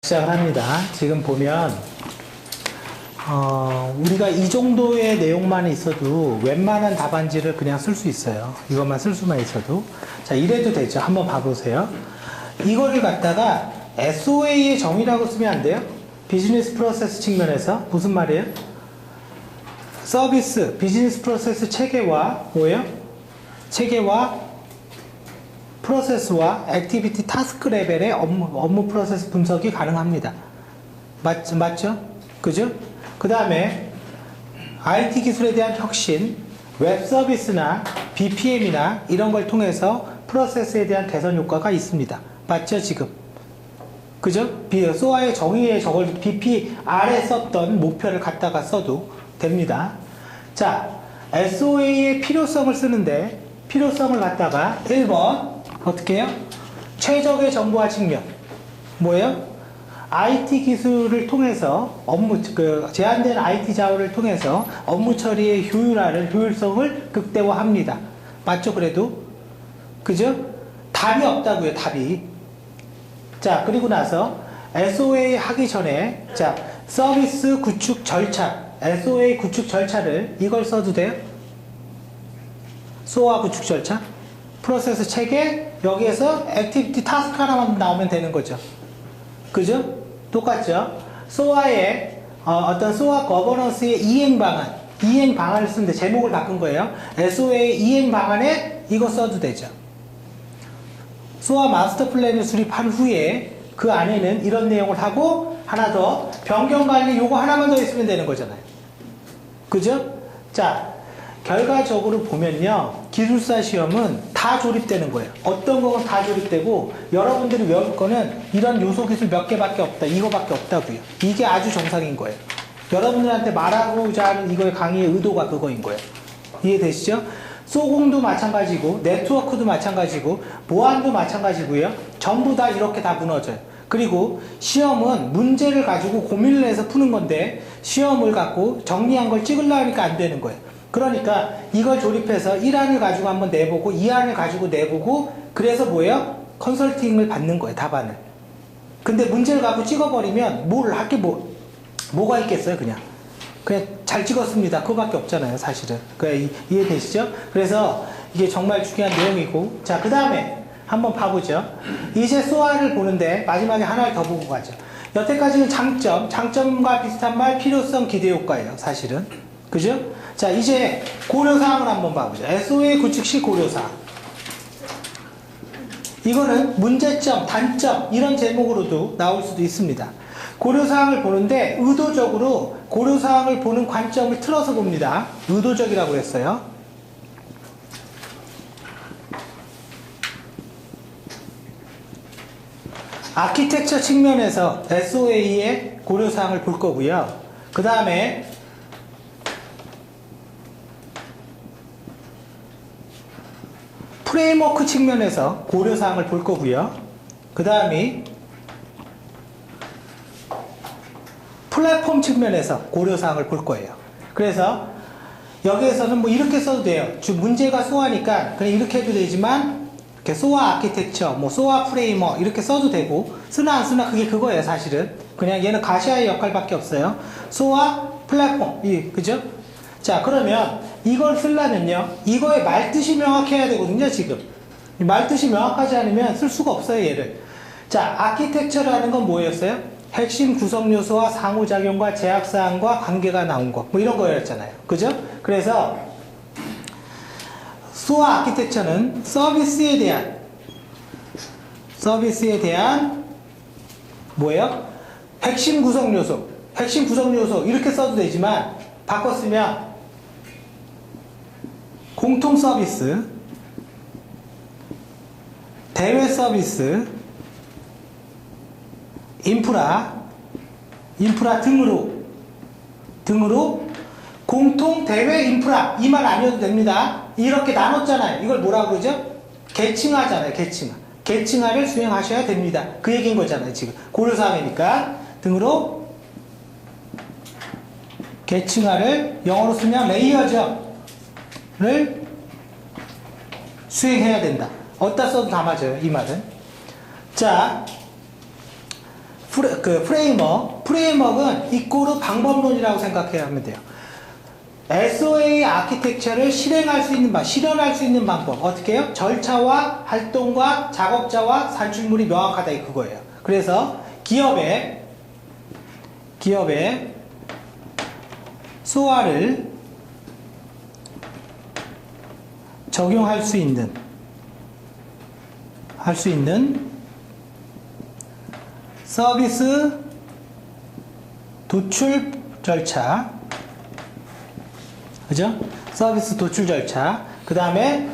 시작을 합니다. 지금 보면 우리가 이 정도의 내용만 있어도 웬만한 답안지를 그냥 쓸 수 있어요. 이것만 쓸 수만 있어도. 자, 이래도 되죠. 한번 봐보세요. 이거를 갖다가 SOA의 정의라고 쓰면 안 돼요? 비즈니스 프로세스 측면에서 무슨 말이에요? 서비스, 비즈니스 프로세스 체계와 뭐예요? 체계와 프로세스와 액티비티 타스크 레벨의 업무 프로세스 분석이 가능합니다. 맞죠? 그죠? 그 다음에 IT 기술에 대한 혁신, 웹 서비스나 BPM이나 이런 걸 통해서 프로세스에 대한 개선 효과가 있습니다. 맞죠? 지금. 그죠? SOA의 정의에 저걸 BPR에 썼던 목표를 갖다가 써도 됩니다. 자, SOA의 필요성을 쓰는데 필요성을 갖다가 1번 어떻게 해요? 최적의 정보화 측면. 뭐예요? IT 기술을 통해서 제한된 IT 자원을 통해서 업무 처리의 효율성을 극대화합니다. 맞죠? 그래도? 그죠? 답이 없다고요, 답이. 자, 그리고 나서 SOA 하기 전에, 자, 서비스 구축 절차. SOA 구축 절차를 이걸 써도 돼요? SOA 구축 절차? 프로세스 체계, 여기에서 액티비티 타스크 하나만 나오면 되는 거죠. 그죠? 똑같죠? SOA의 어떤 SOA 거버넌스의 이행 방안을 쓰는데 제목을 바꾼 거예요. SOA 이행 방안에 이거 써도 되죠. SOA 마스터 플랜을 수립한 후에 그 안에는 이런 내용을 하고 하나 더 변경 관리 요거 하나만 더 있으면 되는 거잖아요. 그죠? 자, 결과적으로 보면요, 기술사 시험은 다 조립되는 거예요. 어떤 거는 다 조립되고 여러분들이 외울 거는 이런 요소 기술 몇 개밖에 없다, 이거밖에 없다고요. 이게 아주 정상인 거예요. 여러분들한테 말하고자 하는 이거의 강의의 의도가 그거인 거예요. 이해되시죠? 소공도 마찬가지고 네트워크도 마찬가지고 보안도 마찬가지고요. 전부 다 이렇게 다 무너져요. 그리고 시험은 문제를 가지고 고민을 해서 푸는 건데 시험을 갖고 정리한 걸 찍으려고 하니까 안 되는 거예요. 그러니까 이걸 조립해서 1안을 가지고 한번 내보고 2안을 가지고 내보고 그래서 뭐예요? 컨설팅을 받는 거예요. 답안을. 근데 문제를 갖고 찍어버리면 뭘 할 게 뭐가 있겠어요? 그냥 잘 찍었습니다. 그거밖에 없잖아요. 사실은. 이해되시죠? 그래서 이게 정말 중요한 내용이고, 자, 그 다음에 한번 봐보죠. 이제 SOA를 보는데 마지막에 하나를 더 보고 가죠. 여태까지는 장점과 비슷한 말, 필요성, 기대효과예요. 사실은. 그죠? 자, 이제 고려사항을 한번 봐보죠. SOA 구축 시 고려사항. 이거는 문제점, 단점 이런 제목으로도 나올 수도 있습니다. 고려사항을 보는데 의도적으로 고려사항을 보는 관점을 틀어서 봅니다. 의도적이라고 했어요. 아키텍처 측면에서 SOA의 고려사항을 볼 거고요. 그 다음에 프레임워크 측면에서 고려사항을 볼 거고요. 그 다음이 플랫폼 측면에서 고려사항을 볼 거예요. 그래서 여기에서는 뭐 이렇게 써도 돼요. 문제가 SOA니까 그냥 이렇게 해도 되지만 이렇게 SOA 아키텍처, 뭐 SOA 프레임워크 이렇게 써도 되고 쓰나 안 쓰나 그게 그거예요. 사실은 그냥 얘는 가시화의 역할밖에 없어요. SOA 플랫폼, 그죠? 자, 그러면 이걸 쓰려면요, 이거의 말뜻이 명확해야 되거든요. 지금 말뜻이 명확하지 않으면 쓸 수가 없어요. 얘를. 자, 아키텍처라는 건 뭐였어요? 핵심 구성 요소와 상호작용과 제약사항과 관계가 나온 거, 뭐 이런 거였잖아요. 그죠? 그래서 SOA 아키텍처는 서비스에 대한 뭐예요? 핵심 구성 요소 이렇게 써도 되지만 바꿔 쓰면 공통 서비스, 대외 서비스, 인프라 등으로 공통 대외 인프라 이 말 아니어도 됩니다. 이렇게 나눴잖아요. 이걸 뭐라고 그러죠? 계층화잖아요. 계층화를 수행하셔야 됩니다. 그 얘기인 거잖아요. 지금 고려사항이니까 등으로 계층화를 영어로 쓰면 레이어죠. 를 수행해야 된다. 어디다 써도 다 맞아요. 이 말은. 자, 프레임워크는 이꼬르 방법론이라고 생각해야 하면 돼요. SOA 아키텍처를 실현할 수 있는 방법. 어떻게 해요? 절차와 활동과 작업자와 산출물이 명확하다. 그거예요. 그래서 기업에 SOA를 적용할 수 있는 서비스 도출 절차, 그죠? 서비스 도출 절차, 그 다음에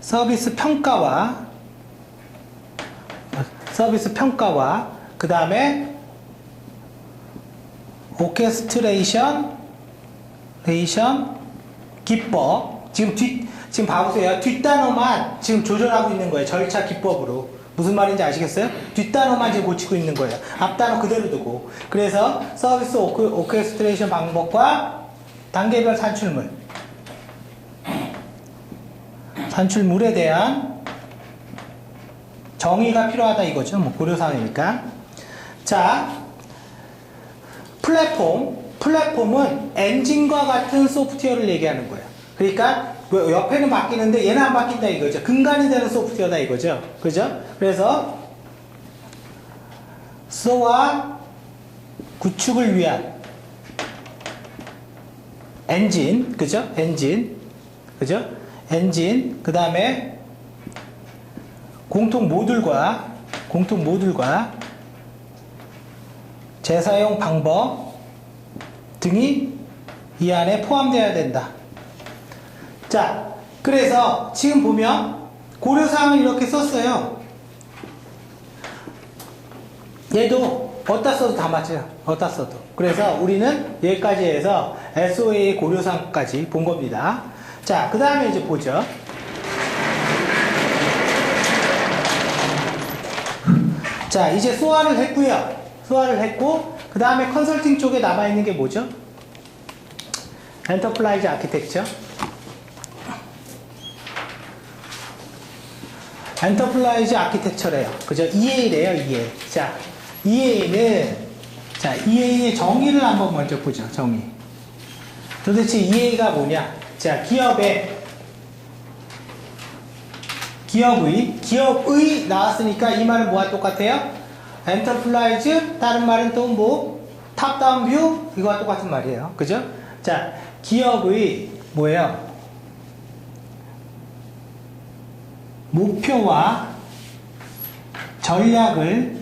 서비스 평가와, 그 다음에 오케스트레이션 기법. 지금 봐보세요. 뒷단어만 지금 조절하고 있는 거예요. 절차 기법으로. 무슨 말인지 아시겠어요? 뒷단어만 지금 고치고 있는 거예요. 앞단어 그대로 두고. 그래서 서비스 오케스트레이션 방법과 단계별 산출물에 대한 정의가 필요하다 이거죠. 뭐 고려사항이니까. 자, 플랫폼은 엔진과 같은 소프트웨어를 얘기하는 거예요. 그러니까 옆에는 바뀌는데 얘는 안 바뀐다 이거죠. 근간이 되는 소프트웨어다 이거죠. 그죠? 그래서 SOA 구축을 위한 엔진, 그죠? 엔진, 그 다음에 공통 모듈과 재사용 방법 등이 이 안에 포함되어야 된다. 자, 그래서 지금 보면 고려사항을 이렇게 썼어요. 얘도 어디다 써도 다 맞아요. 어디다 써도. 그래서 우리는 여기까지 해서 SOA 고려사항까지 본 겁니다. 자, 그 다음에 이제 보죠. 자, 이제 SOA를 했고, 그 다음에 컨설팅 쪽에 남아있는 게 뭐죠? 엔터프라이즈 아키텍처. 엔터프라이즈 아키텍처래요. 그죠? EA래요, EA. 자, EA의 정의를 한번 먼저 보죠, 정의. 도대체 EA가 뭐냐? 자, 기업의 나왔으니까 이 말은 뭐와 똑같아요? 엔터프라이즈, 다른 말은 또 뭐? 탑다운 뷰? 이거와 똑같은 말이에요. 그죠? 자, 기업의 뭐예요? 목표와 전략을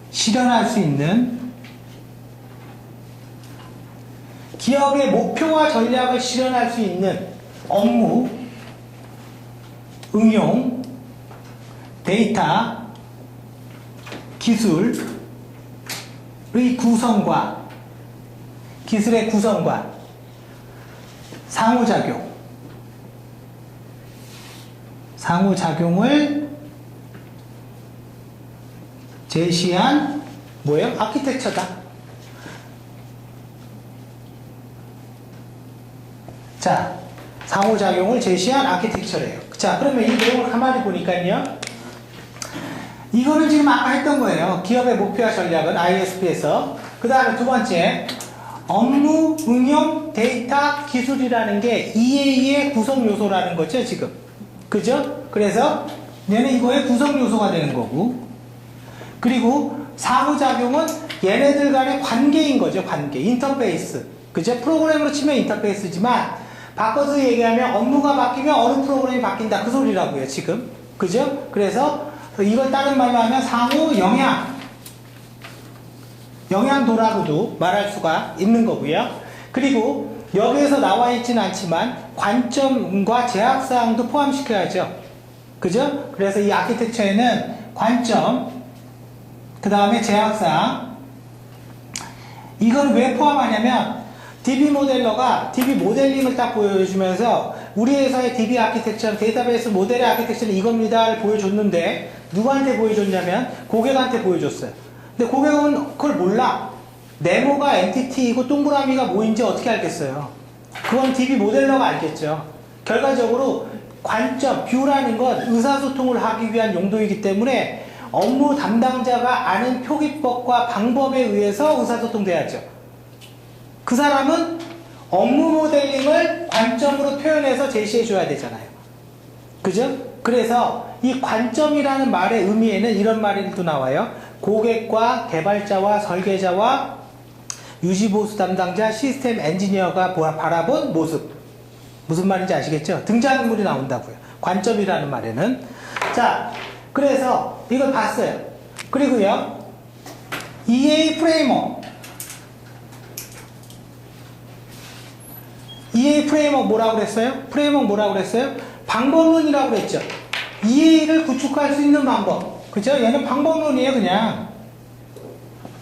실현할 수 있는 기업의 목표와 전략을 실현할 수 있는 업무, 응용, 데이터, 기술의 기술의 구성과 상호작용을 제시한 뭐예요? 아키텍처다. 자, 상호작용을 제시한 아키텍처래요. 자, 그러면 이 내용을 가만히 보니까요. 이거는 지금 아까 했던 거예요. 기업의 목표와 전략은 ISP에서. 그 다음에 두 번째, 업무, 응용, 데이터, 기술이라는 게 EA의 구성 요소라는 거죠, 지금. 그죠? 그래서 얘는 이거의 구성 요소가 되는 거고. 그리고 상호작용은 얘네들 간의 관계인 거죠, 관계. 인터페이스. 그죠? 프로그램으로 치면 인터페이스지만, 바꿔서 얘기하면 업무가 바뀌면 어느 프로그램이 바뀐다. 그 소리라고요, 지금. 그죠? 그래서 이걸 다른 말로 하면 상호 영향도라고도 말할 수가 있는 거고요. 그리고 여기에서 나와 있지는 않지만 관점과 제약사항도 포함시켜야죠. 그죠? 그래서 이 아키텍처에는 관점, 그 다음에 제약사항, 이걸 왜 포함하냐면 DB 모델러가 DB 모델링을 딱 보여주면서 우리 회사의 DB 아키텍처, 데이터베이스 모델의 아키텍처는 이겁니다를 보여줬는데 누구한테 보여줬냐면 고객한테 보여줬어요. 근데 고객은 그걸 몰라. 네모가 엔티티이고 동그라미가 뭐인지 어떻게 알겠어요? 그건 DB 모델러가 알겠죠. 결과적으로 관점, 뷰라는 건 의사소통을 하기 위한 용도이기 때문에 업무 담당자가 아는 표기법과 방법에 의해서 의사소통돼야죠. 그 사람은 업무 모델링을 관점으로 표현해서 제시해 줘야 되잖아요. 그죠? 그래서 이 관점이라는 말의 의미에는 이런 말도 나와요. 고객과 개발자와 설계자와 유지보수 담당자, 시스템 엔지니어가 바라본 모습. 무슨 말인지 아시겠죠? 등장인물이 나온다고요. 관점이라는 말에는. 자, 그래서 이걸 봤어요. 그리고요, EA 프레임워크. EA 프레임워크 뭐라고 그랬어요? 프레임워크 뭐라고 그랬어요? 방법론이라고 그랬죠. EA를 구축할 수 있는 방법. 그죠? 얘는 방법론이에요, 그냥.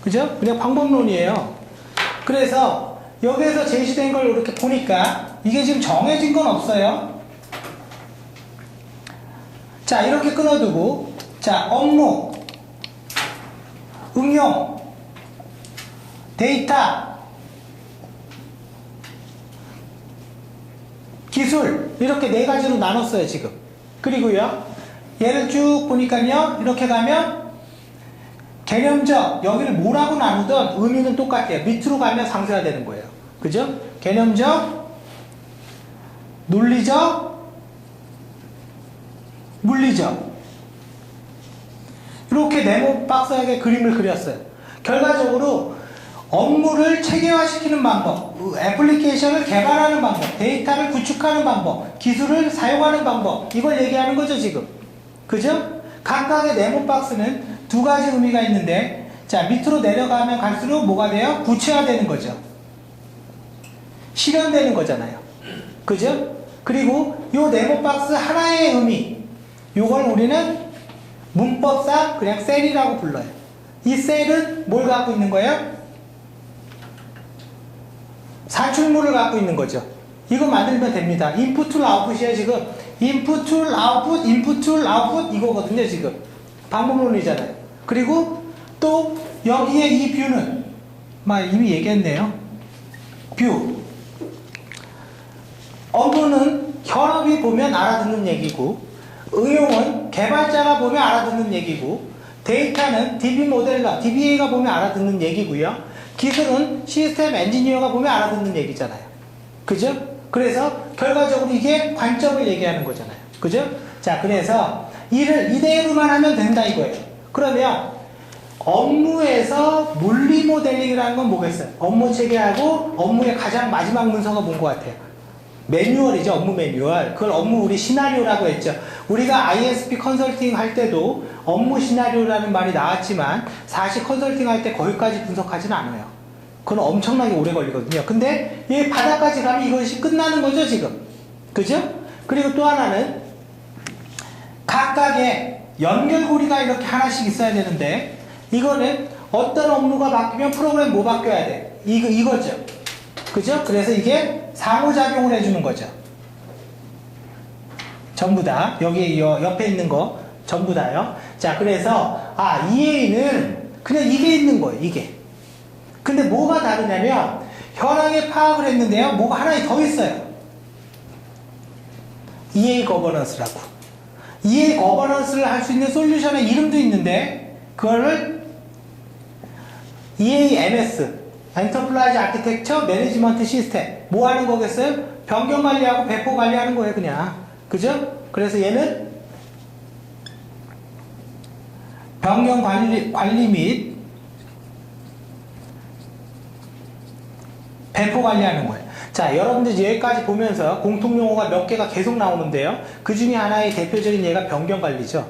그죠? 그냥 방법론이에요. 그래서 여기에서 제시된 걸 이렇게 보니까 이게 지금 정해진 건 없어요. 자, 이렇게 끊어두고, 자, 업무, 응용, 데이터, 기술, 이렇게 네 가지로 나눴어요, 지금. 그리고요, 얘를 쭉 보니까요, 이렇게 가면, 개념적, 여기를 뭐라고 나누던 의미는 똑같아요. 밑으로 가면 상쇄화되는 거예요. 그죠? 개념적, 논리적, 물리적. 이렇게 네모 박스하게 그림을 그렸어요. 결과적으로 업무를 체계화시키는 방법, 애플리케이션을 개발하는 방법, 데이터를 구축하는 방법, 기술을 사용하는 방법, 이걸 얘기하는 거죠, 지금. 그죠? 각각의 네모 박스는 두 가지 의미가 있는데, 자, 밑으로 내려가면 갈수록 뭐가 돼요? 구체화되는 거죠. 실현되는 거잖아요. 그죠? 그리고 요 네모 박스 하나의 의미, 요걸 우리는 문법상 그냥 셀이라고 불러요. 이 셀은 뭘 갖고 있는 거예요? 산출물을 갖고 있는 거죠. 이거 만들면 됩니다. 인풋 툴 아웃풋이에요, 지금. 인풋 툴 아웃풋, 인풋 툴 아웃풋 이거거든요, 지금. 방법론이잖아요. 그리고 또 여기에 이 뷰는 이미 얘기했네요. 뷰. 업무는 현업이 보면 알아듣는 얘기고, 응용은 개발자가 보면 알아듣는 얘기고, 데이터는 DB 모델러, DBA가 보면 알아듣는 얘기고요. 기술은 시스템 엔지니어가 보면 알아듣는 얘기잖아요. 그죠? 그래서 결과적으로 이게 관점을 얘기하는 거잖아요. 그죠? 자, 그래서 일을 이대로만 하면 된다 이거예요. 그러면 업무에서 물리 모델링이라는 건 뭐겠어요? 업무 체계하고 업무의 가장 마지막 문서가 뭔 것 같아요? 매뉴얼이죠. 업무 매뉴얼. 그걸 업무 우리 시나리오라고 했죠. 우리가 ISP 컨설팅 할 때도 업무 시나리오라는 말이 나왔지만 사실 컨설팅 할 때 거기까지 분석하지는 않아요. 그건 엄청나게 오래 걸리거든요. 근데 이 바닥까지 가면 이것이 끝나는 거죠, 지금. 그죠? 그리고 또 하나는 각각의 연결고리가 이렇게 하나씩 있어야 되는데, 이거는 어떤 업무가 바뀌면 프로그램 뭐 바뀌어야 돼? 이거죠. 그죠? 그래서 이게 상호작용을 해주는 거죠. 전부 다. 여기 옆에 있는 거 전부 다요. 자, 그래서 EA는 그냥 이게 있는 거예요. 이게. 근데 뭐가 다르냐면 현황에 파악을 했는데요. 뭐가 하나 더 있어요. EA 거버넌스라고. EA 거버넌스를 할 수 있는 솔루션의 이름도 있는데 그거를 EAMS 엔터프라이즈 아키텍처 매니지먼트 시스템 뭐 하는 거겠어요? 변경 관리하고 배포 관리하는 거예요, 그냥. 그죠? 그래서 얘는 변경 관리 및 배포 관리하는 거예요. 자, 여러분들 여기까지 보면서 공통 용어가 몇 개가 계속 나오는데요. 그 중에 하나의 대표적인 예가 변경 관리죠.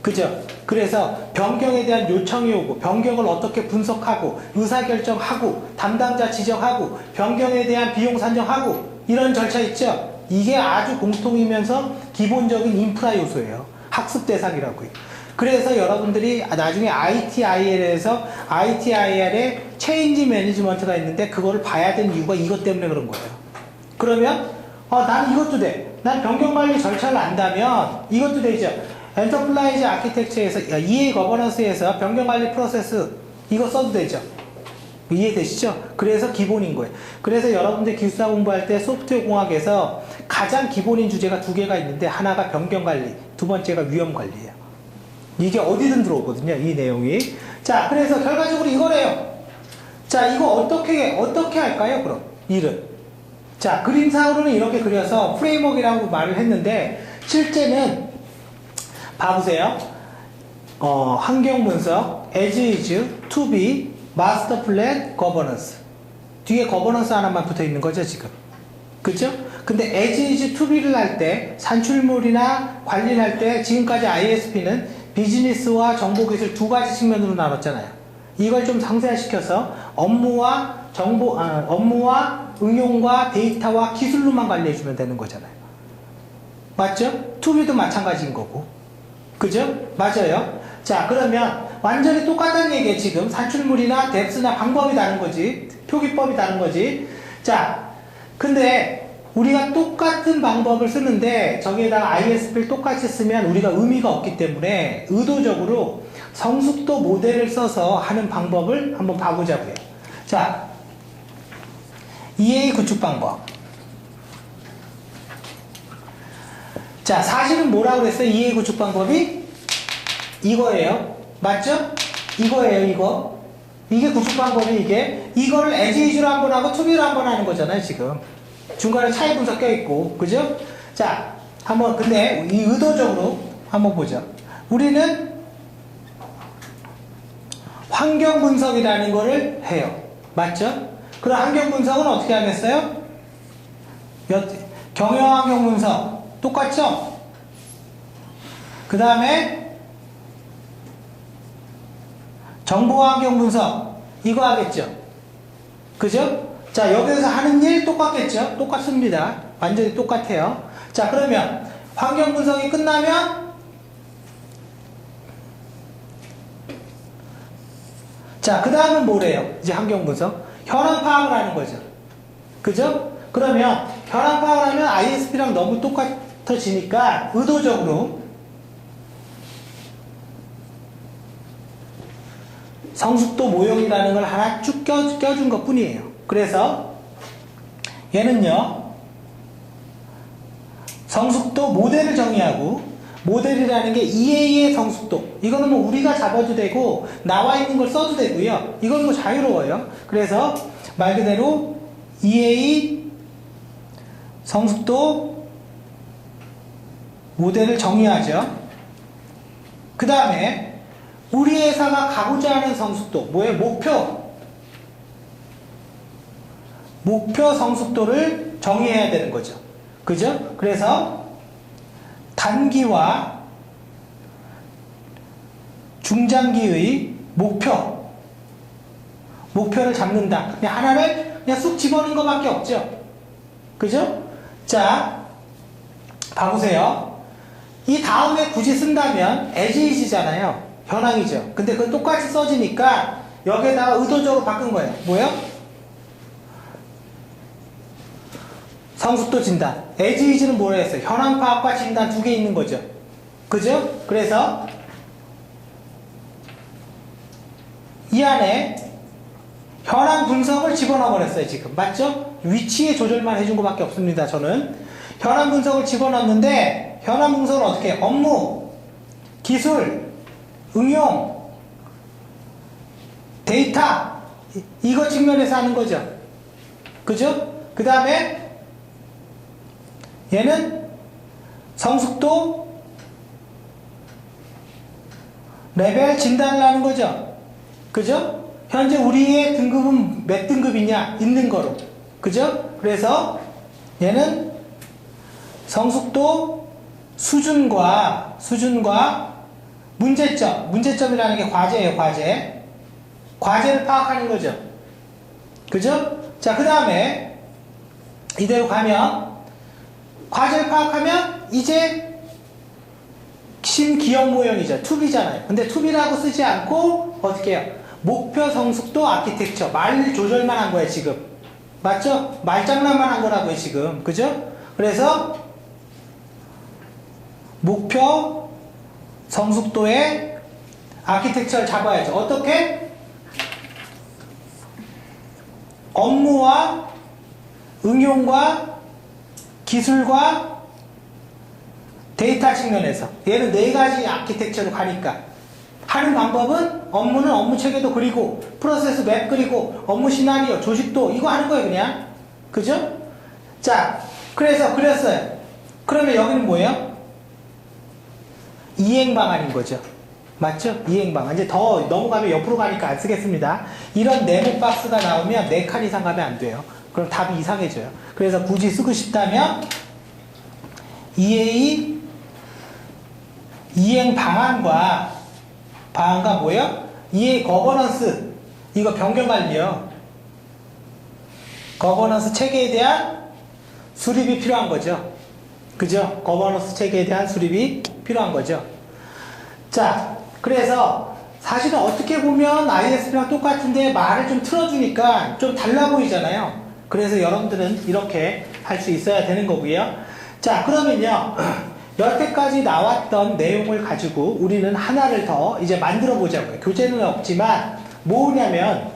그죠? 그래서 변경에 대한 요청이 오고 변경을 어떻게 분석하고 의사결정하고 담당자 지정하고 변경에 대한 비용 산정하고 이런 절차 있죠? 이게 아주 공통이면서 기본적인 인프라 요소예요. 학습 대상이라고요. 그래서 여러분들이 나중에 ITIL에서 ITIL에 체인지 매니지먼트가 있는데 그거를 봐야 되는 이유가 이것 때문에 그런 거예요. 그러면 난 이것도 돼. 난 변경관리 절차를 안다면 이것도 되죠. 엔터프라이즈 아키텍처에서 EA 거버넌스에서 변경관리 프로세스 이거 써도 되죠. 이해되시죠? 그래서 기본인 거예요. 그래서 여러분들 기술사 공부할 때 소프트웨어 공학에서 가장 기본인 주제가 두 개가 있는데 하나가 변경관리, 두 번째가 위험관리예요. 이게 어디든 들어오거든요. 이 내용이. 자, 그래서 결과적으로 이거래요. 자, 이거 어떻게 할까요? 그럼 일은. 자, 그림상으로는 이렇게 그려서 프레임워크라고 말을 했는데 실제는 봐보세요. 환경 분석, as is, to be, master plan, governance. 뒤에 governance 하나만 붙어 있는 거죠, 지금. 그죠? 근데 as is, to be를 할 때, 산출물이나 관리를 할 때, 지금까지 ISP는 비즈니스와 정보기술 두 가지 측면으로 나눴잖아요. 이걸 좀 상세화시켜서 업무와 응용과 데이터와 기술로만 관리해주면 되는 거잖아요. 맞죠? to be도 마찬가지인 거고. 그죠? 맞아요. 자, 그러면 완전히 똑같다는 얘기예요. 지금 산출물이나 뎁스나 방법이 다른 거지. 표기법이 다른 거지. 자, 근데 우리가 똑같은 방법을 쓰는데 저기에다가 ISP를 똑같이 쓰면 우리가 의미가 없기 때문에 의도적으로 성숙도 모델을 써서 하는 방법을 한번 봐보자고요. 자, EA 구축 방법. 자, 사실은 뭐라고 그랬어요? EA 구축 방법이? 이거예요. 맞죠? 이거예요, 이거. 이게 구축 방법이 이게. 이거를 as is로 한번 하고 to be로 한번 하는 거잖아요, 지금. 중간에 차이 분석 껴있고. 그죠? 자, 한번, 근데, 이 의도적으로 한번 보죠. 우리는 환경 분석이라는 거를 해요. 맞죠? 그럼 환경 분석은 어떻게 하겠어요? 경영 환경 분석. 똑같죠? 그 다음에 정보 환경 분석. 이거 하겠죠? 그죠? 자, 여기서 하는 일 똑같겠죠? 똑같습니다. 완전히 똑같아요. 자, 그러면 환경 분석이 끝나면 자, 그 다음은 뭐래요? 이제 환경 분석. 현황 파악을 하는 거죠. 그죠? 그러면 현황 파악을 하면 ISP랑 너무 똑같아지니까 의도적으로 성숙도 모형이라는 걸 하나 쭉 껴준 것 뿐이에요. 그래서 얘는요, 성숙도 모델을 정의하고, 모델이라는 게 EA의 성숙도. 이거는 뭐 우리가 잡아도 되고, 나와 있는 걸 써도 되고요. 이건 뭐 자유로워요. 그래서 말 그대로 EA 성숙도 모델을 정의하죠. 그 다음에 우리 회사가 가고자 하는 성숙도, 뭐예요? 목표 성숙도를 정의해야 되는 거죠. 그죠? 그래서 단기와 중장기의 목표를 잡는다. 그냥 하나를 그냥 쑥 집어넣는 것밖에 없죠. 그죠? 자, 봐보세요. 이 다음에 굳이 쓴다면 as is잖아요. 현황이죠. 근데 그건 똑같이 써지니까 여기에다가 의도적으로 바꾼 거예요. 뭐예요? 성숙도 진단. as is는 뭐라 했어요? 현황 파악과 진단 두 개 있는 거죠. 그죠? 그래서 이 안에 현황 분석을 집어넣어 버렸어요, 지금. 맞죠? 위치에 조절만 해준 것밖에 없습니다, 저는. 현황 분석을 집어넣었는데, 현황 분석은 어떻게 해요? 업무, 기술, 응용, 데이터, 이거 측면에서 하는 거죠. 그죠? 그 다음에 얘는 성숙도 레벨 진단을 하는 거죠. 그죠? 현재 우리의 등급은 몇 등급이냐? 있는 거로. 그죠? 그래서 얘는 성숙도 수준과 문제점이라는 게 과제예요, 과제. 과제를 파악하는 거죠. 그죠? 자, 그 다음에 이대로 가면 과제를 파악하면 이제 신기억 모형이죠. 투비잖아요. 근데 투비라고 쓰지 않고 어떻게 해요? 목표 성숙도 아키텍처. 말 조절만 한 거예요, 지금. 맞죠? 말장난만 한 거라고요, 지금. 그죠? 그래서 목표 성숙도의 아키텍처를 잡아야죠. 어떻게? 업무와 응용과 기술과 데이터 측면에서 얘는 네 가지 아키텍처로 가니까 하는 방법은 업무는 업무 체계도 그리고 프로세스 맵 그리고 업무 시나리오 조직도 이거 하는 거예요 그냥. 그죠? 자, 그래서 그렸어요. 그러면 여기는 뭐예요? 이행 방안인 거죠. 맞죠? 이행 방안. 이제 더 넘어가면 옆으로 가니까 안 쓰겠습니다. 이런 네모 박스가 나오면 4칸 이상 가면 안 돼요. 그럼 답이 이상해져요. 그래서 굳이 쓰고 싶다면 이행 방안과 뭐예요? 이행 거버넌스 이거 변경 관리요. 거버넌스 체계에 대한 수립이 필요한 거죠. 그죠? 거버넌스 체계에 대한 수립이 필요한 거죠. 자, 그래서 사실은 어떻게 보면 ISP랑 똑같은데 말을 좀 틀어주니까 좀 달라 보이잖아요. 그래서 여러분들은 이렇게 할 수 있어야 되는 거고요. 자, 그러면요. 여태까지 나왔던 내용을 가지고 우리는 하나를 더 이제 만들어 보자고요. 교재는 없지만 뭐냐면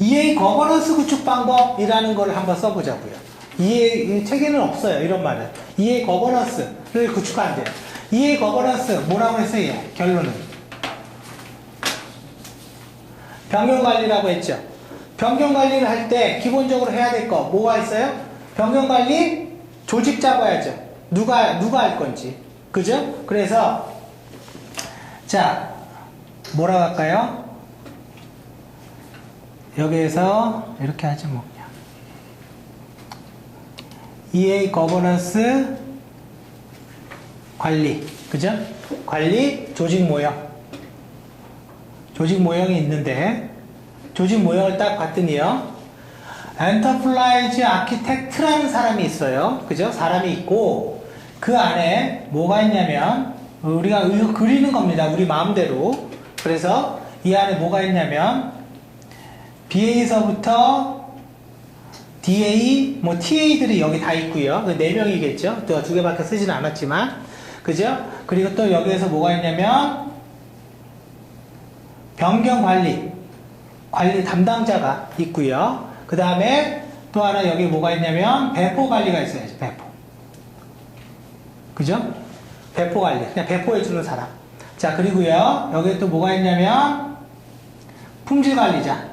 EA 거버넌스 구축 방법이라는 걸 한번 써보자고요. EA 책에는 없어요. 이런 말은. EA 거버넌스를 구축한대요. EA 거버넌스 뭐라고 했어요? 결론은 변경 관리라고 했죠. 변경 관리를 할 때 기본적으로 해야 될 거 뭐가 있어요? 변경 관리 조직 잡아야죠. 누가 할 건지. 그죠? 그래서 자 뭐라고 할까요? 여기에서 이렇게 하죠 뭐 그냥 EA 거버넌스 관리 그죠? 관리 조직 모형이 있는데 조직 모형을 딱 봤더니요 엔터프라이즈 아키텍트라는 사람이 있어요. 그죠? 사람이 있고 그 안에 뭐가 있냐면 우리가 그리는 겁니다. 우리 마음대로. 그래서 이 안에 뭐가 있냐면 BA서부터 DA, 뭐 TA들이 여기 다 있고요. 그 4명이겠죠. 또 2개밖에 쓰지는 않았지만 그죠? 그리고 또 여기에서 뭐가 있냐면 변경 관리 담당자가 있고요. 그 다음에 또 하나 여기 뭐가 있냐면 배포 관리가 있어야죠. 배포. 그죠? 배포 관리. 그냥 배포해주는 사람. 자, 그리고요. 여기 또 뭐가 있냐면 품질 관리자.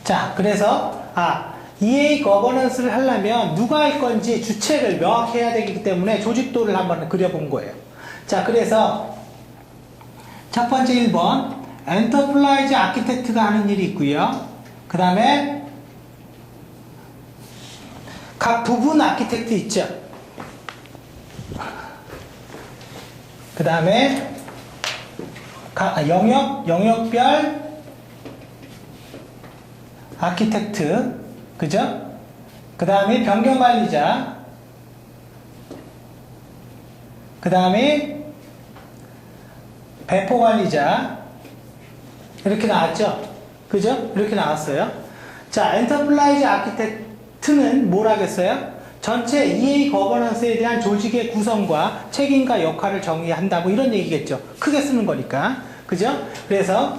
자, 그래서 EA 거버넌스를 하려면 누가 할 건지 주체를 명확히 해야 되기 때문에 조직도를 한번 그려본 거예요. 자, 그래서 첫 번째 1번 엔터프라이즈 아키텍트가 하는 일이 있고요. 그 다음에 각 부분 아키텍트 있죠. 그 다음에 영역별 아키텍트 그죠? 그 다음에 변경관리자 그 다음에 배포관리자 이렇게 나왔죠? 그죠? 이렇게 나왔어요. 자, 엔터프라이즈 아키텍트는 뭘 하겠어요? 전체 EA 거버넌스에 대한 조직의 구성과 책임과 역할을 정의한다 뭐 이런 얘기겠죠. 크게 쓰는 거니까. 그죠? 그래서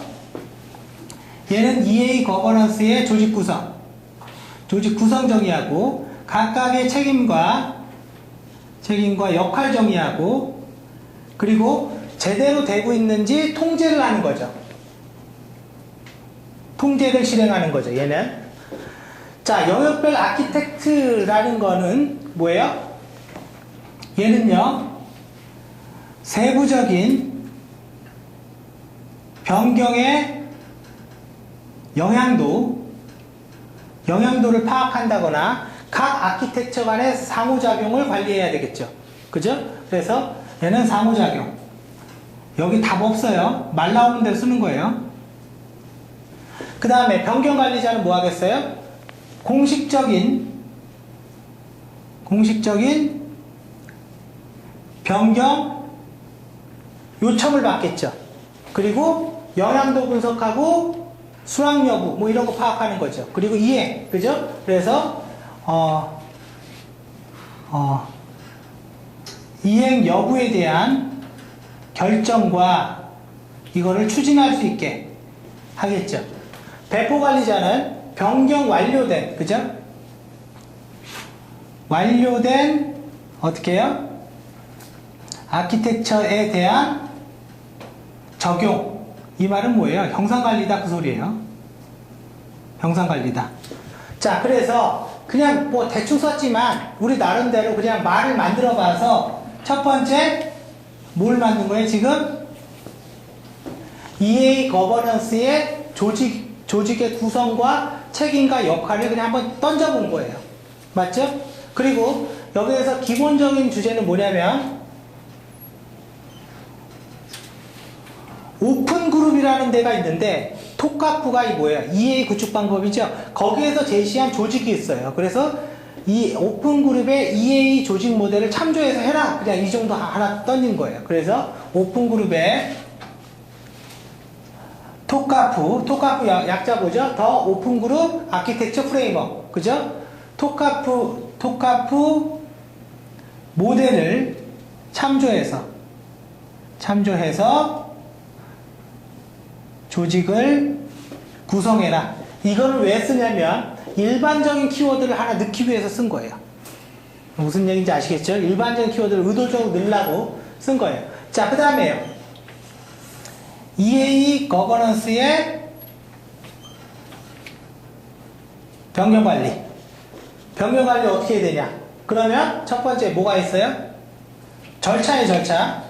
얘는 EA 거버넌스의 조직 구성 정의하고 각각의 책임과 역할 정의하고 그리고 제대로 되고 있는지 통제를 하는 거죠. 통제를 실행하는 거죠. 얘는 자, 영역별 아키텍트라는 거는 뭐예요? 얘는요 세부적인 변경의 영향도를 파악한다거나 각 아키텍처 간의 상호작용을 관리해야 되겠죠. 그죠? 그래서 얘는 상호작용. 여기 답 없어요. 말 나오는 대로 쓰는 거예요. 그 다음에 변경관리자는 뭐 하겠어요? 공식적인 변경 요청을 받겠죠. 그리고 영향도 분석하고 수락 여부 뭐 이런 거 파악하는 거죠. 그리고 이행, 그죠? 그래서 이행 여부에 대한 결정과 이거를 추진할 수 있게 하겠죠. 배포 관리자는 변경 완료된, 그죠? 완료된 어떻게 해요? 아키텍처에 대한 적용. 이 말은 뭐예요? 형상관리다 그 소리예요. 형상관리다. 자, 그래서 그냥 뭐 대충 썼지만 우리 나름대로 그냥 말을 만들어 봐서 첫 번째 뭘 만든 거예요? 지금 EA 거버넌스의 조직의 구성과 책임과 역할을 그냥 한번 던져본 거예요. 맞죠? 그리고 여기에서 기본적인 주제는 뭐냐면 오픈 그룹이라는 데가 있는데 톡카프가 뭐예요? EA 구축 방법이죠. 거기에서 제시한 조직이 있어요. 그래서 이 오픈 그룹의 EA 조직 모델을 참조해서 해라. 그냥 이 정도 하나 던진 거예요. 그래서 오픈 그룹의 톡카프 약자 뭐죠? 더 오픈 그룹 아키텍처 프레임워크. 그죠? 톡카프 모델을 참조해서 조직을 구성해라. 이거를 왜 쓰냐면 일반적인 키워드를 하나 넣기 위해서 쓴 거예요. 무슨 얘기인지 아시겠죠? 일반적인 키워드를 의도적으로 넣으려고 쓴 거예요. 자, 그 다음에요. EA 거버넌스의 변경관리. 변경관리 어떻게 해야 되냐? 그러면 첫 번째 뭐가 있어요? 절차의 절차.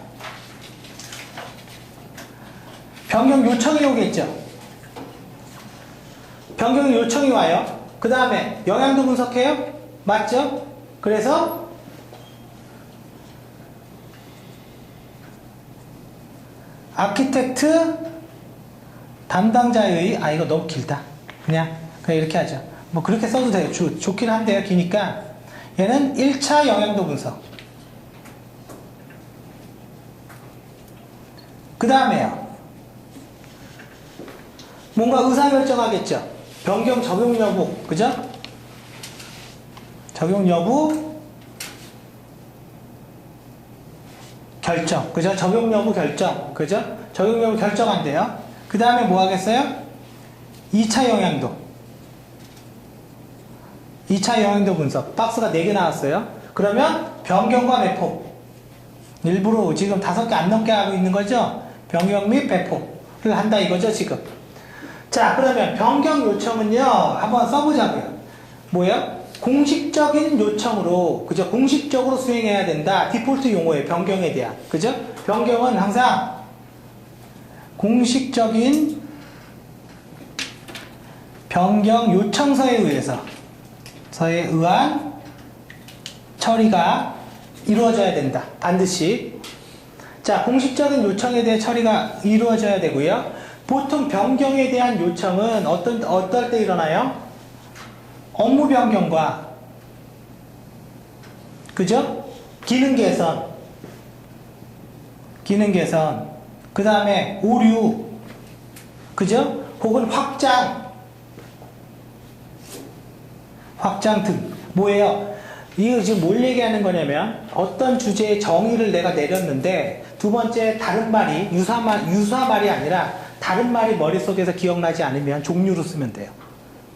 변경 요청이 오겠죠. 변경 요청이 와요. 그 다음에 영향도 분석해요. 맞죠? 그래서 아키텍트 담당자의 이거 너무 길다. 그냥 이렇게 하죠. 뭐 그렇게 써도 돼요. 좋긴 한데요. 기니까 얘는 1차 영향도 분석. 그 다음에요. 뭔가 의사결정하겠죠. 변경 적용 여부, 그죠? 적용 여부 결정, 그죠? 적용 여부 결정, 그죠? 적용 여부 결정한대요. 그 다음에 뭐 하겠어요? 2차 영향도. 2차 영향도 분석. 박스가 4개 나왔어요. 그러면 변경과 배포. 일부러 지금 5개 안 넘게 하고 있는 거죠? 변경 및 배포를 한다 이거죠, 지금. 자, 그러면 변경 요청은요, 한번 써보자고요. 뭐예요? 공식적인 요청으로, 그죠? 공식적으로 수행해야 된다. 디폴트 용어예요. 변경에 대한. 그죠? 변경은 항상 공식적인 변경 요청서에 의한 처리가 이루어져야 된다. 반드시. 자, 공식적인 요청에 대해 처리가 이루어져야 되고요. 보통 변경에 대한 요청은 어떨 때 일어나요? 업무 변경과, 그죠? 기능 개선, 그 다음에 오류, 그죠? 혹은 확장 등. 뭐예요? 이거 지금 뭘 얘기하는 거냐면 어떤 주제의 정의를 내가 내렸는데 두 번째 다른 말이 유사 말이 아니라 다른 말이 머릿속에서 기억나지 않으면 종류로 쓰면 돼요.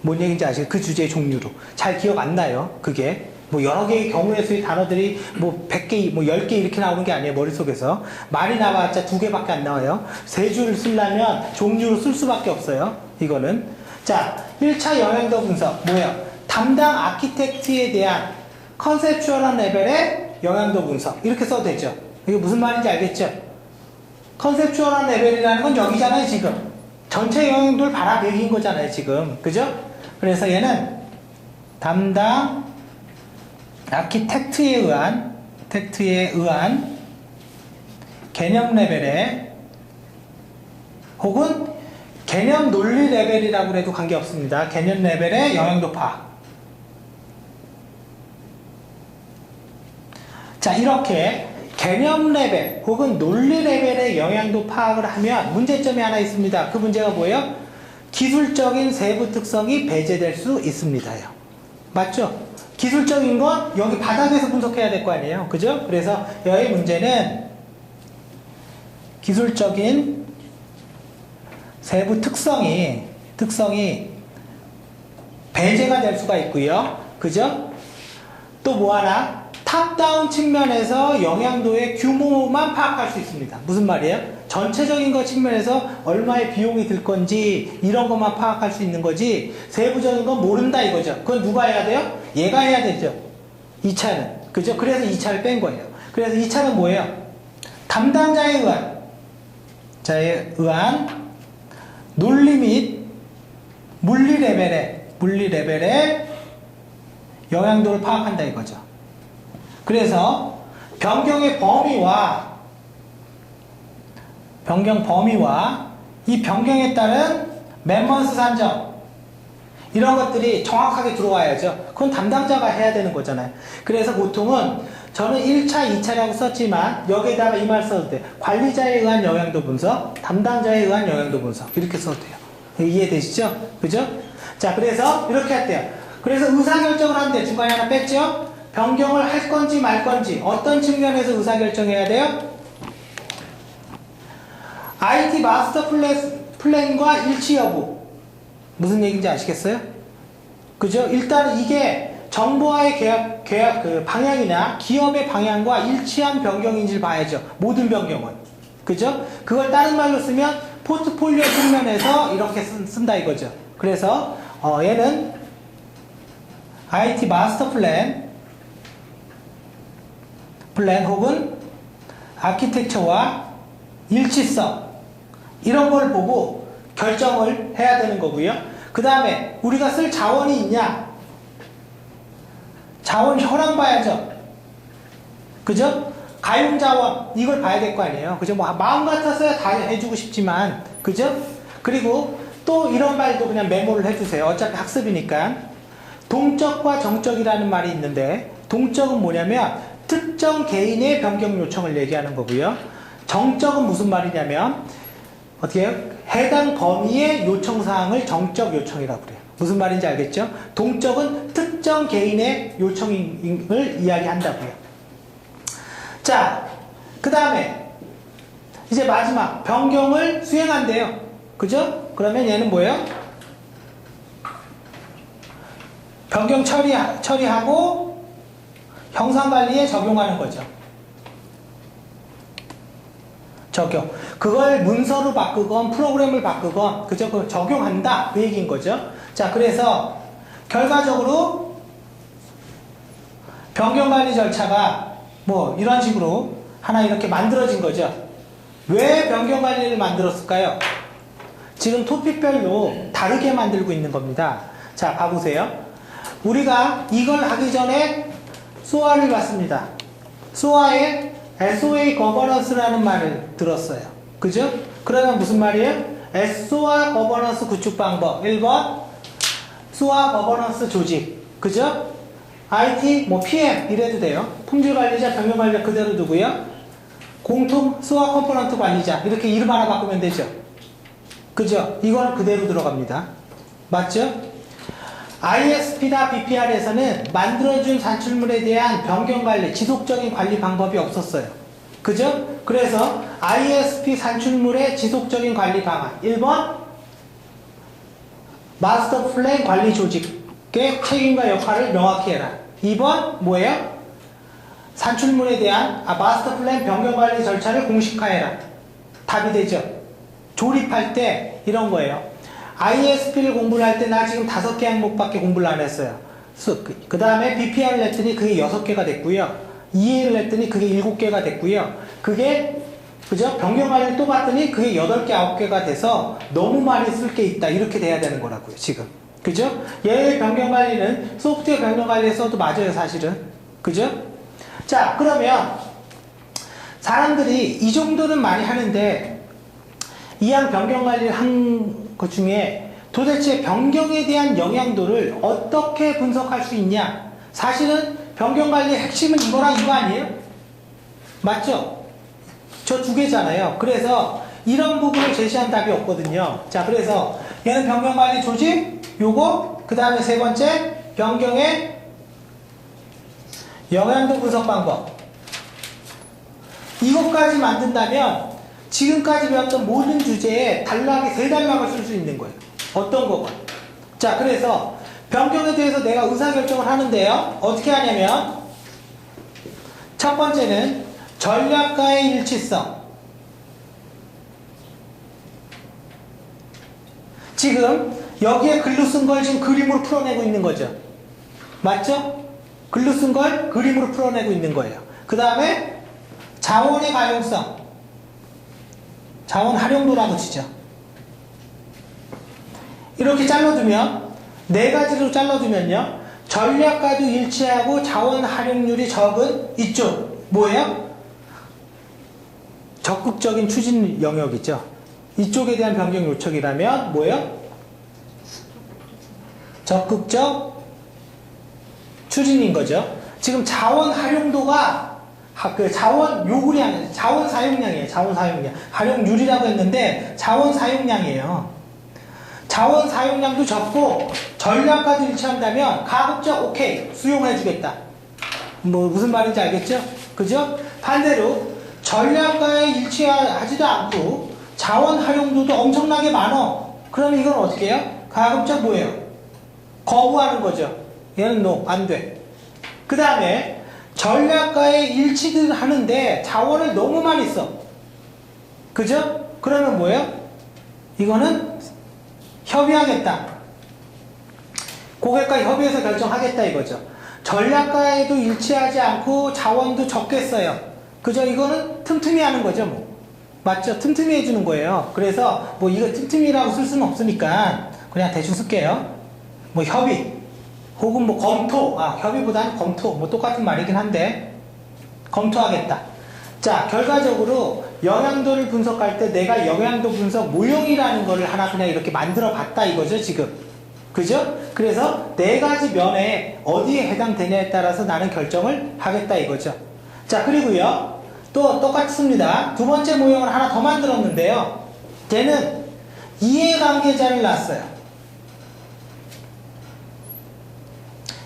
뭔 얘기인지 아시죠? 그 주제의 종류로. 잘 기억 안 나요. 그게. 뭐 여러 개의 경우의 수의 단어들이 뭐 100개, 뭐 10개 이렇게 나오는 게 아니에요. 머릿속에서. 말이 나와봤자 2개밖에 안 나와요. 3줄을 쓰려면 종류로 쓸 수밖에 없어요. 이거는. 자, 1차 영향도 분석. 뭐예요? 담당 아키텍트에 대한 컨셉추얼한 레벨의 영향도 분석. 이렇게 써도 되죠. 이게 무슨 말인지 알겠죠? 컨셉추얼한 레벨이라는 건 여기잖아요, 지금. 전체 영향도를 바라보긴 거잖아요, 지금. 그죠? 그래서 얘는 담당 아키텍트에 의한 개념 레벨에 혹은 개념 논리 레벨이라고 해도 관계없습니다. 개념 레벨의 영향도 파악. 자, 이렇게 개념 레벨 혹은 논리 레벨의 영향도 파악을 하면 문제점이 하나 있습니다. 그 문제가 뭐예요? 기술적인 세부 특성이 배제될 수 있습니다요. 맞죠? 기술적인 건 여기 바닥에서 분석해야 될 거 아니에요. 그죠? 그래서 여기 문제는 기술적인 세부 특성이 배제가 될 수가 있고요. 그죠? 또 뭐 하나? 탑다운 측면에서 영향도의 규모만 파악할 수 있습니다. 무슨 말이에요? 전체적인 것 측면에서 얼마의 비용이 들 건지 이런 것만 파악할 수 있는 거지 세부적인 건 모른다 이거죠. 그건 누가 해야 돼요? 얘가 해야 되죠. 2차는. 그죠? 그래서 2차를 뺀 거예요. 그래서 2차는 뭐예요? 담당자에 의한 논리 및 물리 레벨의 영향도를 파악한다 이거죠. 그래서 변경 범위와 이 변경에 따른 맨먼스 산정 이런 것들이 정확하게 들어와야죠. 그건 담당자가 해야 되는 거잖아요. 그래서 보통은 저는 1차, 2차라고 썼지만 여기에다가 이 말 써도 돼요. 관리자에 의한 영향도 분석, 담당자에 의한 영향도 분석 이렇게 써도 돼요. 이해되시죠? 그죠? 자, 그래서 이렇게 할게요. 그래서 의사결정을 하는데 중간에 하나 뺐죠? 변경을 할 건지 말 건지 어떤 측면에서 의사결정해야 돼요? IT 마스터 플랜과 일치 여부. 무슨 얘기인지 아시겠어요? 그죠? 일단 이게 정부와의 계약 그 방향이나 기업의 방향과 일치한 변경인지를 봐야죠. 모든 변경은. 그죠? 그걸 다른 말로 쓰면 포트폴리오 측면에서 이렇게 쓴다 이거죠. 그래서 얘는 IT 마스터 플랜 혹은 아키텍처와 일치성 이런 걸 보고 결정을 해야 되는 거고요. 그 다음에 우리가 쓸 자원이 있냐? 자원 현황 봐야죠. 그죠? 가용 자원 이걸 봐야 될 거 아니에요. 그죠? 뭐 마음 같아서야 다 해주고 싶지만 그죠? 그리고 또 이런 말도 그냥 메모를 해주세요. 어차피 학습이니까. 동적과 정적이라는 말이 있는데 동적은 뭐냐면 특정 개인의 변경 요청을 얘기하는 거고요. 정적은 무슨 말이냐면 어떻게 해요? 해당 범위의 요청사항을 정적 요청이라고 그래요. 무슨 말인지 알겠죠? 동적은 특정 개인의 요청을 이야기한다고요. 자, 그 다음에 이제 마지막 변경을 수행한대요. 그죠? 그러면 얘는 뭐예요? 변경 처리하고 형상관리에 적용하는 거죠. 적용. 그걸 문서로 바꾸건 프로그램을 바꾸건 그죠? 그걸 적용한다 그 얘기인 거죠. 자, 그래서 결과적으로 변경관리 절차가 뭐 이런 식으로 하나 이렇게 만들어진 거죠. 왜 변경관리를 만들었을까요? 지금 토픽별로 다르게 만들고 있는 겁니다. 자, 봐보세요. 우리가 이걸 하기 전에 소아를 봤습니다. 소아에 SOA 거버넌스라는 말을 들었어요. 그죠? 그러면 무슨 말이에요? SOA 거버넌스 구축 방법 1번 소아 거버넌스 조직. 그죠? IT 뭐 PM 이래도 돼요. 품질 관리자, 변경 관리자 그대로 두고요. 공통 소아 컴포넌트 관리자 이렇게 이름 하나 바꾸면 되죠. 그죠? 이건 그대로 들어갑니다. 맞죠? ISP나 BPR에서는 만들어준 산출물에 대한 변경관리, 지속적인 관리 방법이 없었어요. 그죠? 그래서 ISP 산출물의 지속적인 관리 방안 1번 마스터 플랜 관리 조직의 책임과 역할을 명확히 해라. 2번 뭐예요? 산출물에 대한 마스터 플랜 변경관리 절차를 공식화해라. 답이 되죠? 조립할 때 이런 거예요. ISP를 공부를 할 때 나 지금 5개 항목밖에 공부를 안 했어요. 그 다음에 BPR을 냈더니 그게 6개가 됐고요. EA를 냈더니 그게 7개가 됐고요. 그게 그죠? 변경관리를 또 봤더니 그게 8개, 9개가 돼서 너무 많이 쓸 게 있다. 이렇게 돼야 되는 거라고요. 지금. 그죠? 얘의 변경관리는 소프트웨어 변경관리에서도 맞아요. 사실은. 그죠? 자, 그러면 사람들이 이 정도는 많이 하는데 이항 변경관리를 한 것 중에 도대체 변경에 대한 영향도를 어떻게 분석할 수 있냐? 사실은 변경관리의 핵심은 이거랑 이거 아니에요? 맞죠? 저 두 개잖아요. 그래서 이런 부분을 제시한 답이 없거든요. 자, 그래서 얘는 변경관리 조직, 요거, 그 다음에 세 번째, 변경의 영향도 분석 방법. 이것까지 만든다면 지금까지 배웠던 모든 주제에 단락이 3단락을 쓸 수 있는 거예요. 어떤 거건. 자, 그래서 변경에 대해서 내가 의사결정을 하는데요. 어떻게 하냐면 첫 번째는 전략과의 일치성. 지금 여기에 글로 쓴 걸 지금 그림으로 풀어내고 있는 거죠. 맞죠? 글로 쓴 걸 그림으로 풀어내고 있는 거예요. 그 다음에 자원의 가용성. 자원 활용도라고 치죠. 이렇게 잘라두면, 네 가지로 잘라두면요. 전략과도 일치하고 자원 활용률이 적은 이쪽. 뭐예요? 적극적인 추진 영역이죠. 이쪽에 대한 변경 요청이라면 뭐예요? 적극적 추진인 거죠. 지금 자원 활용도가 그 자원 요구이 아니라 자원 사용량이에요. 자원 사용량. 활용률이라고 했는데 자원 사용량이에요. 자원 사용량도 적고 전략과도 일치한다면 가급적 오케이 수용해주겠다. 뭐 무슨 말인지 알겠죠? 그죠? 반대로 전략과에 일치하지도 않고 자원 활용도도 엄청나게 많어. 그러면 이건 어떻게 해요? 가급적 뭐예요? 거부하는 거죠. 얘는 no, 안 돼. 그 다음에 전략과에 일치를 하는데 자원을 너무 많이 써. 그죠? 그러면 뭐예요? 이거는 협의하겠다. 고객과 협의해서 결정하겠다 이거죠. 전략과에도 일치하지 않고 자원도 적게 써요. 그죠? 이거는 틈틈이 하는 거죠, 뭐. 맞죠? 틈틈이 해주는 거예요. 그래서 뭐 이거 틈틈이라고 쓸 수는 없으니까 그냥 대충 쓸게요. 뭐 협의 혹은 뭐 검토, 협의보다는 검토, 뭐 똑같은 말이긴 한데 검토하겠다. 자, 결과적으로 영향도를 분석할 때 내가 영향도 분석 모형이라는 거를 하나 그냥 이렇게 만들어 봤다 이거죠, 지금. 그죠? 그래서 네 가지 면에 어디에 해당되냐에 따라서 나는 결정을 하겠다 이거죠. 자, 그리고요. 또 똑같습니다. 두 번째 모형을 하나 더 만들었는데요. 걔는 이해관계자를 놨어요.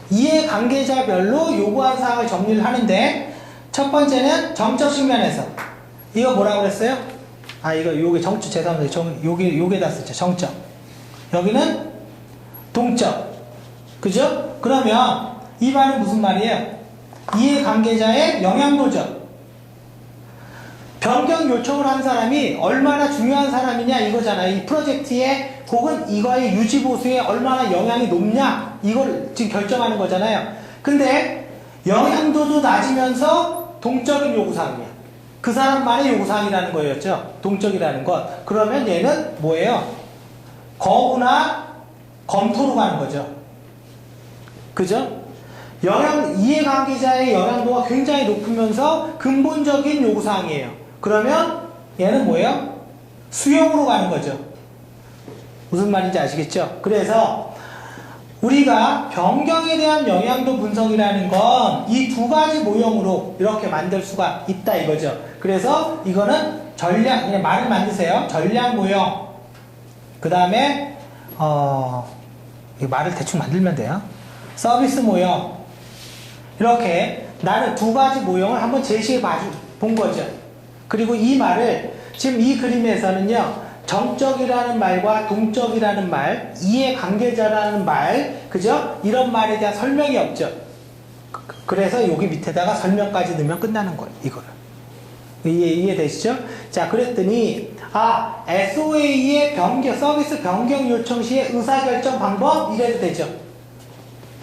이해관계자별로 요구한 사항을 정리를 하는데 첫 번째는 정적 측면에서 이거 뭐라고 그랬어요? 요게 정적, 죄송합니다. 요게다 썼죠. 정적. 여기는 동적. 그죠? 그러면 이 말은 무슨 말이에요? 이해관계자의 영향도죠. 변경 요청을 한 사람이 얼마나 중요한 사람이냐 이거잖아요. 이 프로젝트에 혹은 이거의 유지보수에 얼마나 영향이 높냐 이걸 지금 결정하는 거잖아요. 근데 영향도도 낮으면서 동적인 요구사항이야. 그 사람만의 요구사항이라는 거였죠. 동적이라는 것. 그러면 얘는 뭐예요? 거부나 검토로 가는 거죠. 그죠? 이해관계자의 영향도가 굉장히 높으면서 근본적인 요구사항이에요. 그러면 얘는 뭐예요? 수용으로 가는 거죠. 무슨 말인지 아시겠죠? 그래서 우리가 변경에 대한 영향도 분석이라는 건 이 두 가지 모형으로 이렇게 만들 수가 있다 이거죠. 그래서 이거는 그냥 말을 만드세요. 전략 모형. 그 다음에 이 말을 대충 만들면 돼요. 서비스 모형. 이렇게 나는 두 가지 모형을 한번 제시해 본 거죠. 그리고 이 말을 지금 이 그림에서는요. 정적이라는 말과 동적이라는 말, 이해관계자라는 말, 그죠? 이런 말에 대한 설명이 없죠. 그래서 여기 밑에다가 설명까지 넣으면 끝나는 거예요. 이거를. 이해되시죠? 자, 그랬더니 SOA의 서비스 변경 요청 시에 의사결정 방법 이래도 되죠.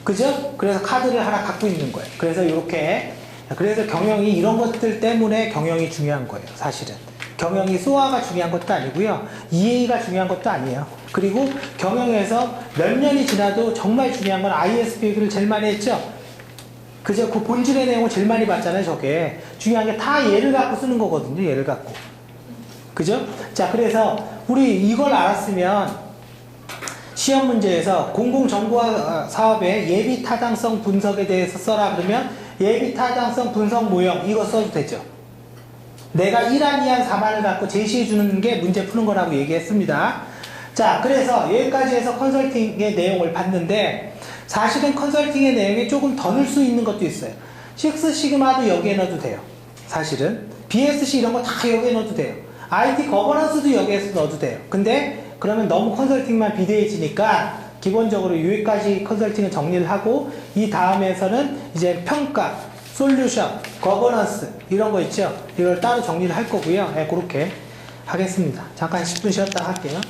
그죠? 그래서 카드를 하나 갖고 있는 거예요. 그래서 이렇게 그래서 경영이 이런 것들 때문에 경영이 중요한 거예요. 사실은 경영이 SOA가 중요한 것도 아니고요. EA가 중요한 것도 아니에요. 그리고 경영에서 몇 년이 지나도 정말 중요한 건 ISP를 제일 많이 했죠. 그죠? 그 본질의 내용을 제일 많이 봤잖아요. 저게 중요한 게 다 얘를 갖고 쓰는 거거든요. 얘를 갖고. 그죠? 자, 그래서 우리 이걸 알았으면 시험 문제에서 공공정보화 사업의 예비 타당성 분석에 대해서 써라 그러면 예비 타당성 분석 모형 이거 써도 되죠. 내가 1안, 2안, 4만을 갖고 제시해 주는 게 문제 푸는 거라고 얘기했습니다. 자, 그래서 여기까지 해서 컨설팅의 내용을 봤는데 사실은 컨설팅의 내용이 조금 더 넣을 수 있는 것도 있어요. 식스 시그마도 여기에 넣어도 돼요. 사실은 BSC 이런 거 다 여기에 넣어도 돼요. IT 거버넌스도 여기에서 넣어도 돼요. 근데 그러면 너무 컨설팅만 비대해지니까 기본적으로 여기까지 컨설팅을 정리를 하고 이 다음에서는 이제 평가, 솔루션, 거버넌스 이런 거 있죠? 이걸 따로 정리를 할 거고요. 네, 그렇게 하겠습니다. 잠깐 10분 쉬었다 할게요.